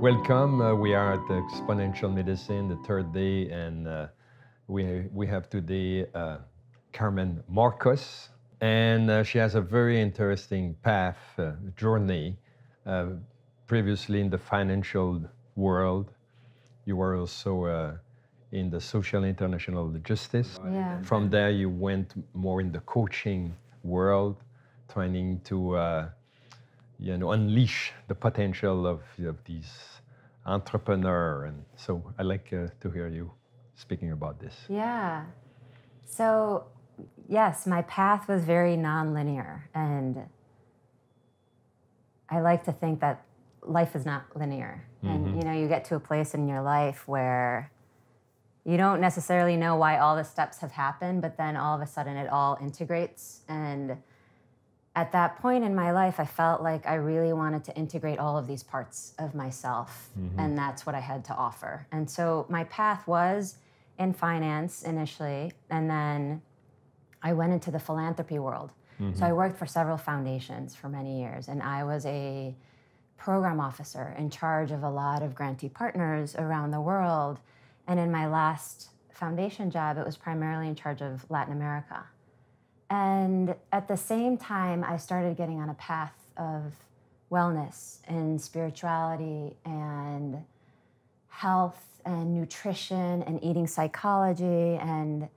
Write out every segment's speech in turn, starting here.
Welcome. We are at the Exponential Medicine, the third day, and we have today Carmen Morcos, and she has a very interesting path, journey. Previously in the financial world, you were also in the social international justice. Yeah. From there, you went more in the coaching world, trying to unleash the potential of these entrepreneurs. And so I like to hear you speaking about this. Yeah. So, yes, my path was very nonlinear, and I like to think that life is not linear. And you get to a place in your life where you don't necessarily know why all the steps have happened, but then all of a sudden it all integrates. And at that point in my life, I felt like I really wanted to integrate all of these parts of myself, and that's what I had to offer. And so my path was in finance initially, and then I went into the philanthropy world. So I worked for several foundations for many years, and I was a program officer in charge of a lot of grantee partners around the world. And in my last foundation job, it was primarily in charge of Latin America. And at the same time, I started getting on a path of wellness and spirituality and health and nutrition and eating psychology. And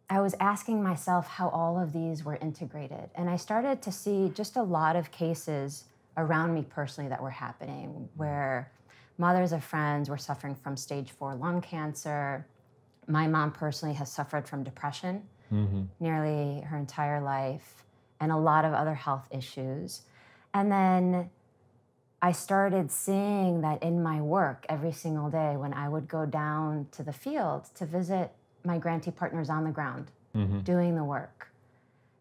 I was asking myself how all of these were integrated. And I started to see just a lot of cases around me personally that were happening, where mothers of friends were suffering from stage 4 lung cancer. My mom personally has suffered from depression nearly her entire life, and a lot of other health issues. And then I started seeing that in my work every single day when I would go down to the field to visit my grantee partners on the ground doing the work,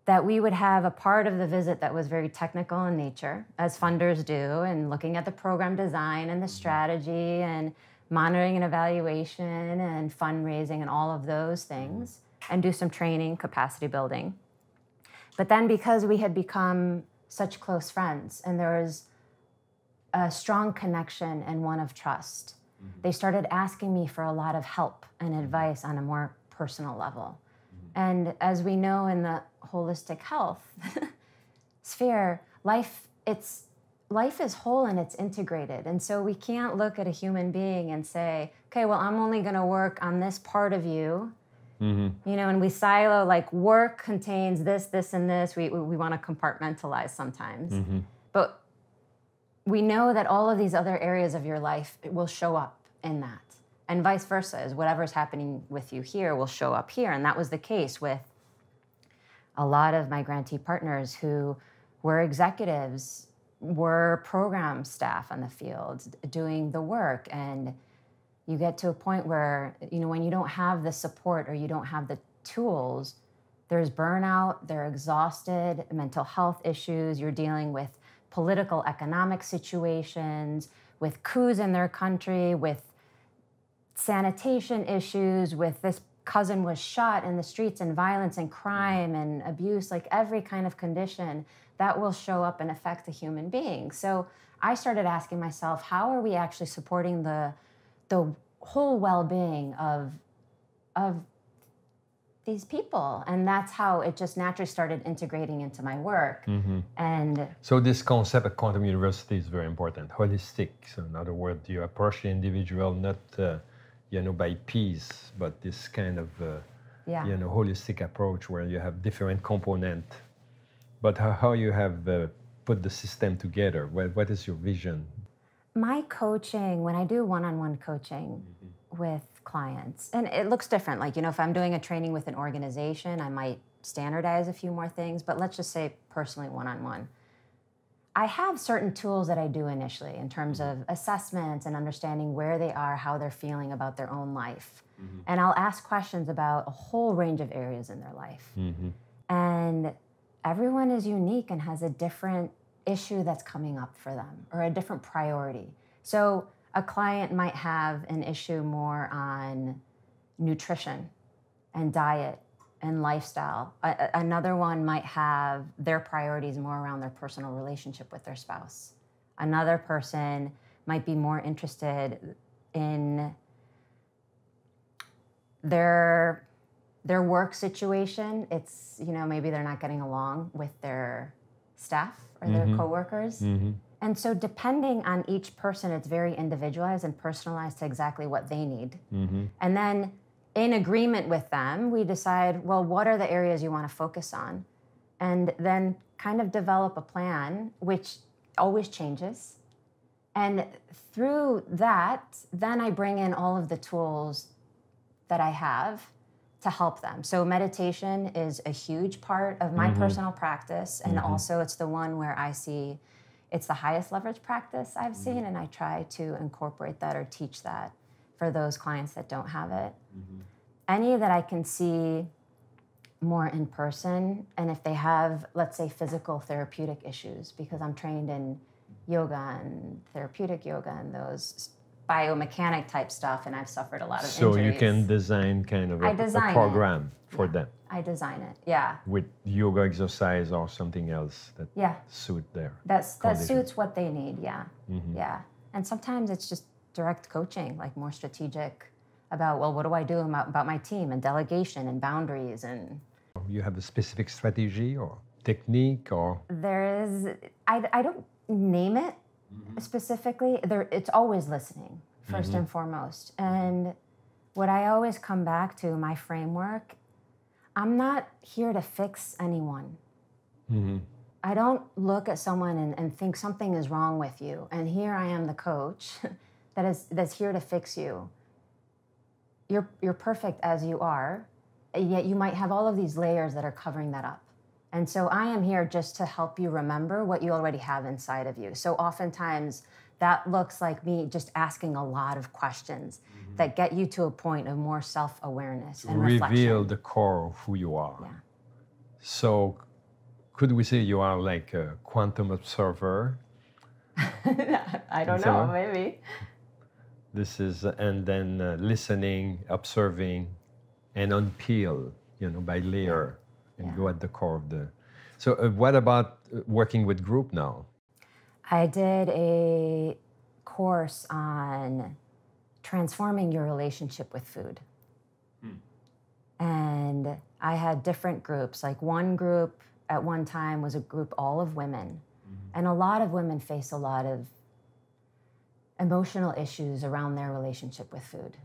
that we would have a part of the visit that was very technical in nature, as funders do, and looking at the program design and the strategy and monitoring and evaluation and fundraising and all of those things, and do some training, capacity building. But then because we had become such close friends and there was a strong connection and one of trust, they started asking me for a lot of help and advice on a more personal level. And as we know in the holistic health sphere, life is whole and it's integrated. And so we can't look at a human being and say, okay, well, I'm only going to work on this part of you. And we silo, like, work contains this, this, and this. We want to compartmentalize sometimes. But we know that all of these other areas of your life will show up in that. And vice versa, is whatever's happening with you here will show up here. And that was the case with a lot of my grantee partners who were executives, were program staff on the field doing the work. And you get to a point where, when you don't have the support or you don't have the tools, there's burnout, they're exhausted, mental health issues, you're dealing with political, economic situations, with coups in their country, with sanitation issues, with this cousin was shot in the streets, and violence and crime and abuse, like every kind of condition that will show up and affect a human being. So I started asking myself, how are we actually supporting the whole well-being of these people? And that's how it just naturally started integrating into my work. And so this concept of quantum university is very important, holistic. So in other words, you approach the individual not by piece, but this kind of holistic approach where you have different components. But how you have put the system together? What is your vision? My coaching, when I do one-on-one coaching with clients, and it looks different. Like, if I'm doing a training with an organization, I might standardize a few more things, but let's just say personally one-on-one. I have certain tools that I do initially in terms of assessments and understanding where they are, how they're feeling about their own life. And I'll ask questions about a whole range of areas in their life. And everyone is unique and has a different issue that's coming up for them, or a different priority. So a client might have an issue more on nutrition and diet and lifestyle. Another one might have their priorities more around their personal relationship with their spouse. Another person might be more interested in their work situation. It's, you know, maybe they're not getting along with their staff or their coworkers. And so depending on each person, it's very individualized and personalized to exactly what they need. And then in agreement with them, we decide, well, what are the areas you want to focus on? And then kind of develop a plan, which always changes. And through that, then I bring in all of the tools that I have to help them. So meditation is a huge part of my personal practice. And also it's the one where I see it's the highest leverage practice I've seen. And I try to incorporate that or teach that for those clients that don't have it. Any that I can see more in person, and if they have, let's say, physical therapeutic issues, because I'm trained in yoga and therapeutic yoga and those biomechanic type stuff, and I've suffered a lot of injuries. So you can design kind of a program for them. I design it, yeah. With yoga exercise or something else that suit their that suits what they need, yeah. Yeah. And sometimes it's just direct coaching, like more strategic about, well, what do I do about my team and delegation and boundaries and... You have a specific strategy or technique or... There is, I don't name it specifically. It's always listening, first and foremost. And what I always come back to, my framework, I'm not here to fix anyone. I don't look at someone and think something is wrong with you. And here I am, the coach, that's here to fix you. You're perfect as you are, yet you might have all of these layers that are covering that up. And so I am here just to help you remember what you already have inside of you. So oftentimes that looks like me just asking a lot of questions that get you to a point of more self-awareness and reflection. Reveal the core of who you are. Yeah. So could we say you are like a quantum observer? I don't know, maybe. This is, and then listening, observing, and unpeel, you know, by layer, and go at the core of the... So what about working with group now? I did a course on transforming your relationship with food. And I had different groups. Like one group at one time was a group all of women. And a lot of women face a lot of emotional issues around their relationship with food.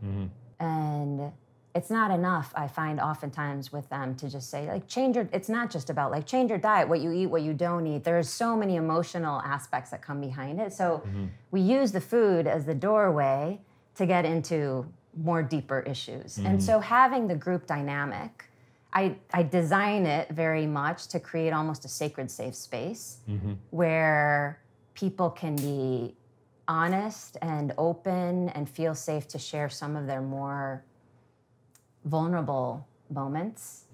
And it's not enough, I find oftentimes with them to just say, like, it's not just about like change your diet, what you eat, what you don't eat. There's so many emotional aspects that come behind it. So we use the food as the doorway to get into more deeper issues. And so having the group dynamic, I design it very much to create almost a sacred safe space where people can be honest and open and feel safe to share some of their more vulnerable moments.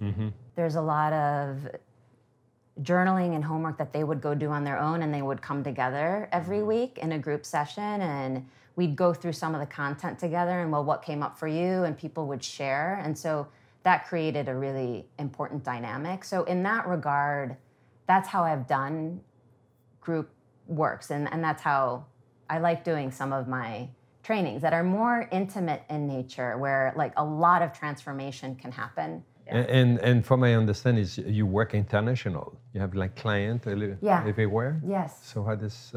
There's a lot of journaling and homework that they would go do on their own, and they would come together every week in a group session, and we'd go through some of the content together and, well, what came up for you, and people would share. And so that created a really important dynamic. So in that regard, that's how I've done group works, and that's how I like doing some of my trainings that are more intimate in nature, where like a lot of transformation can happen. And from my understanding is you work international. You have like clients everywhere? Yes. So how does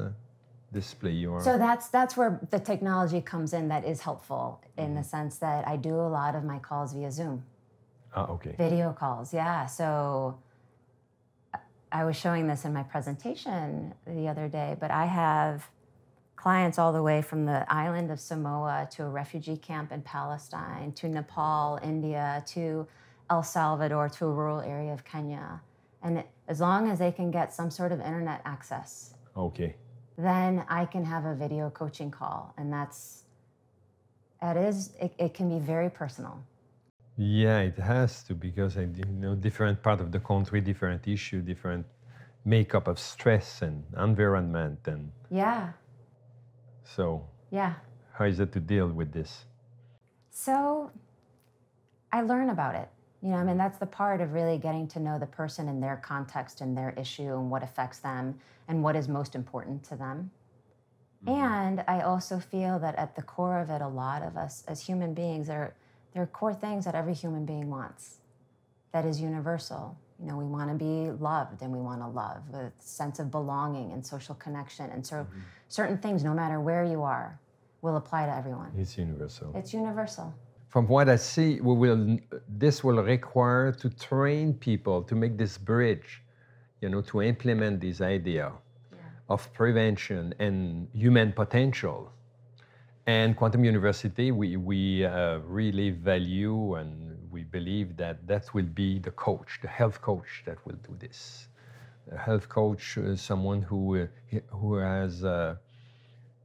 display your... So that's where the technology comes in that is helpful in the sense that I do a lot of my calls via Zoom. Okay. Video calls, yeah. So I was showing this in my presentation the other day, but I have clients all the way from the island of Samoa to a refugee camp in Palestine, to Nepal, India, to El Salvador, to a rural area of Kenya. And as long as they can get some sort of internet access, then I can have a video coaching call. And it can be very personal. Yeah, it has to, because different part of the country, different issue, different makeup of stress and environment. And so how is it to deal with this? So I learn about it. I mean, that's the part of really getting to know the person and their context and their issue and what affects them and what is most important to them. And I also feel that at the core of it, a lot of us as human beings, there are core things that every human being wants that is universal. You know, we want to be loved, and we want to love with a sense of belonging and social connection. And so certain things, no matter where you are, will apply to everyone. It's universal. It's universal. From what I see, this will require to train people to make this bridge, you know, to implement this idea of prevention and human potential. And Quantum University, we really value, and we believe that will be the coach, the health coach that will do this. A health coach is someone who has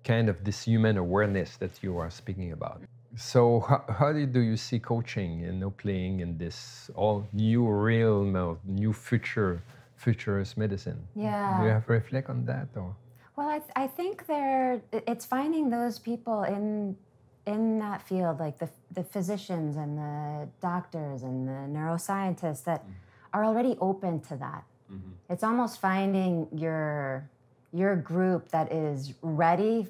kind of this human awareness that you are speaking about. So how do you see coaching, you know, playing in this all new realm of new futurist medicine? Yeah. Do you have to reflect on that, or? Well, I think it's finding those people in that field, like the physicians and the doctors and the neuroscientists that are already open to that. It's almost finding your group that is ready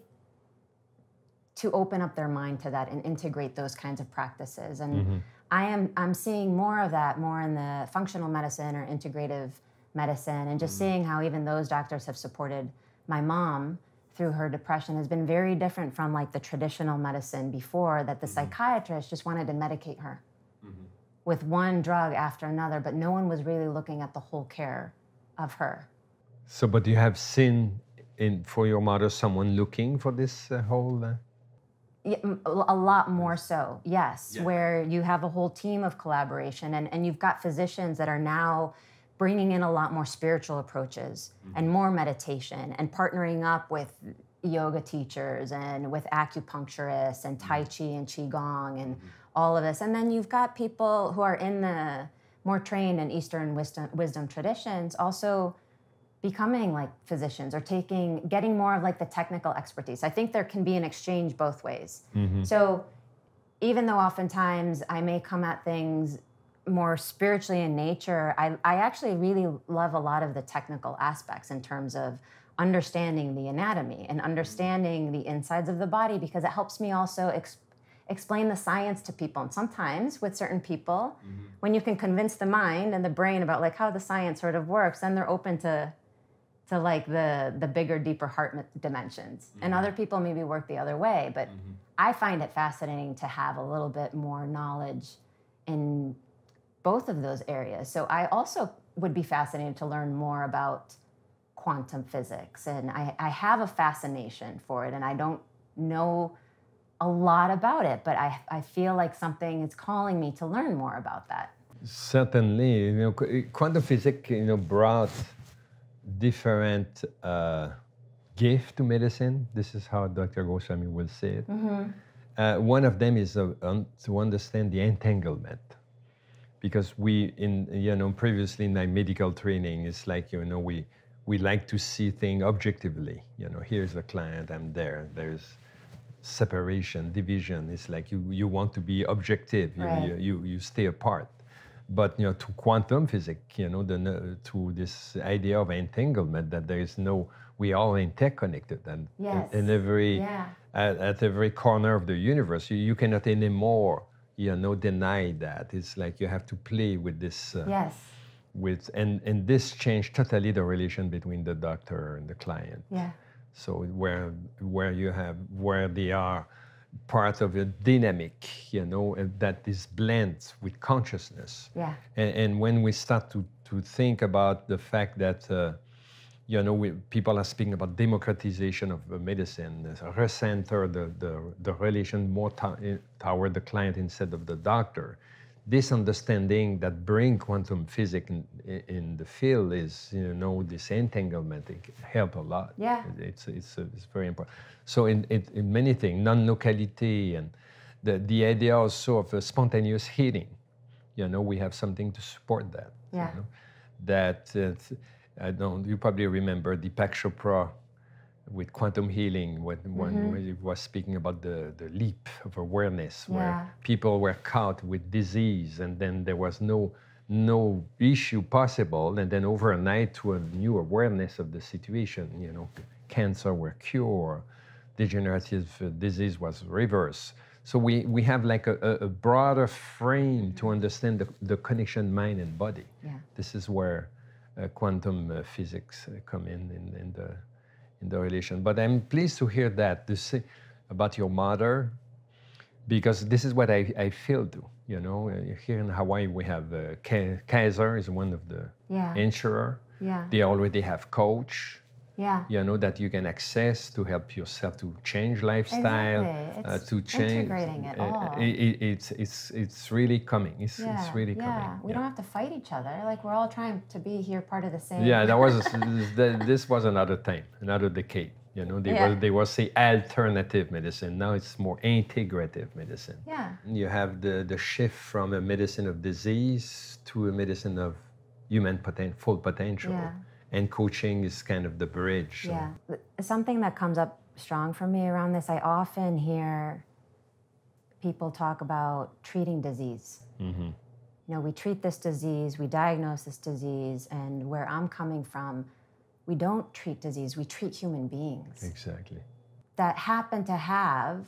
to open up their mind to that and integrate those kinds of practices. And I'm seeing more of that, more in the functional medicine or integrative medicine, and just seeing how even those doctors have supported my mom through her depression has been very different from like the traditional medicine before, that the psychiatrist just wanted to medicate her with one drug after another, but no one was really looking at the whole care of her. So, but you have seen for your mother someone looking for this whole... Yeah, a lot more so, yes, where you have a whole team of collaboration, and you've got physicians that are now bringing in a lot more spiritual approaches and more meditation, and partnering up with yoga teachers and with acupuncturists and Tai Chi and Qigong and all of this. And then you've got people who are in the more trained in Eastern wisdom traditions also becoming like physicians, or getting more of like the technical expertise. I think there can be an exchange both ways. So even though oftentimes I may come at things more spiritually in nature, I actually really love a lot of the technical aspects in terms of understanding the anatomy and understanding the insides of the body, because it helps me also explain the science to people. And sometimes with certain people, when you can convince the mind and the brain about like how the science sort of works, then they're open to like the bigger, deeper heart dimensions. And other people maybe work the other way, but I find it fascinating to have a little bit more knowledge in both of those areas. So I also would be fascinated to learn more about quantum physics, and I have a fascination for it, and I don't know a lot about it, but I feel like something is calling me to learn more about that. Certainly, you know, quantum physics, you know, brought different gift to medicine. This is how Dr. Goswami will say it. One of them is to understand the entanglement, because previously in my medical training, it's like, you know, we like to see things objectively. You know, here's the client, I'm there. There's separation, division. It's like you want to be objective. You stay apart. But, you know, to quantum physics, you know, to this idea of entanglement, that there is we are all interconnected, and at every corner of the universe, you cannot anymore, you know, deny that. It's like you have to play with this. And this changed totally the relation between the doctor and the client. So where they are part of a dynamic, you know, that is blends with consciousness. And when we start to think about the fact that, you know, people are speaking about democratization of medicine, recenter the relation more toward the client instead of the doctor. This understanding that bring quantum physics in the field is, you know, this entanglement, it help a lot. It's very important. So in many things, non-locality, and the idea also of a spontaneous healing, you know, we have something to support that. You know? That you probably remember Deepak Chopra with quantum healing, when he was speaking about the leap of awareness, where people were caught with disease, and then there was no issue possible, and then overnight to a new awareness of the situation, you know, cancer were cured, degenerative disease was reversed. So we have like a broader frame to understand the connection mind and body. Yeah. This is where quantum physics come in the relation. But I'm pleased to hear that, to say about your mother, because this is what I feel too. You know, here in Hawaii we have Kaiser is one of the insurer. Yeah. They already have coach. Yeah. You know, that you can access to help yourself to change lifestyle, to change. Integrating it all. It's really coming. It's really coming. We don't have to fight each other. Like we're all trying to be here, part of the same. Yeah, this was another time, another decade. You know, they were say alternative medicine. Now it's more integrative medicine. Yeah. You have the shift from a medicine of disease to a medicine of human full potential. Yeah. And coaching is kind of the bridge. So. Yeah. Something that comes up strong for me around this, I often hear people talk about treating disease. Mm-hmm. You know, we treat this disease, we diagnose this disease, and where I'm coming from, we don't treat disease, we treat human beings. Exactly. That happen to have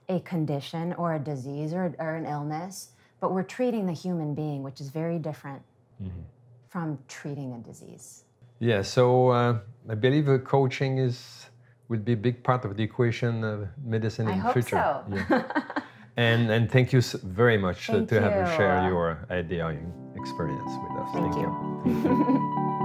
a condition or a disease or an illness, but we're treating the human being, which is very different from treating a disease. Yeah, so I believe coaching will be a big part of the equation of medicine in the future. I hope so. Yeah. and thank you very much to have you share you. your idea and experience with us. Thank you.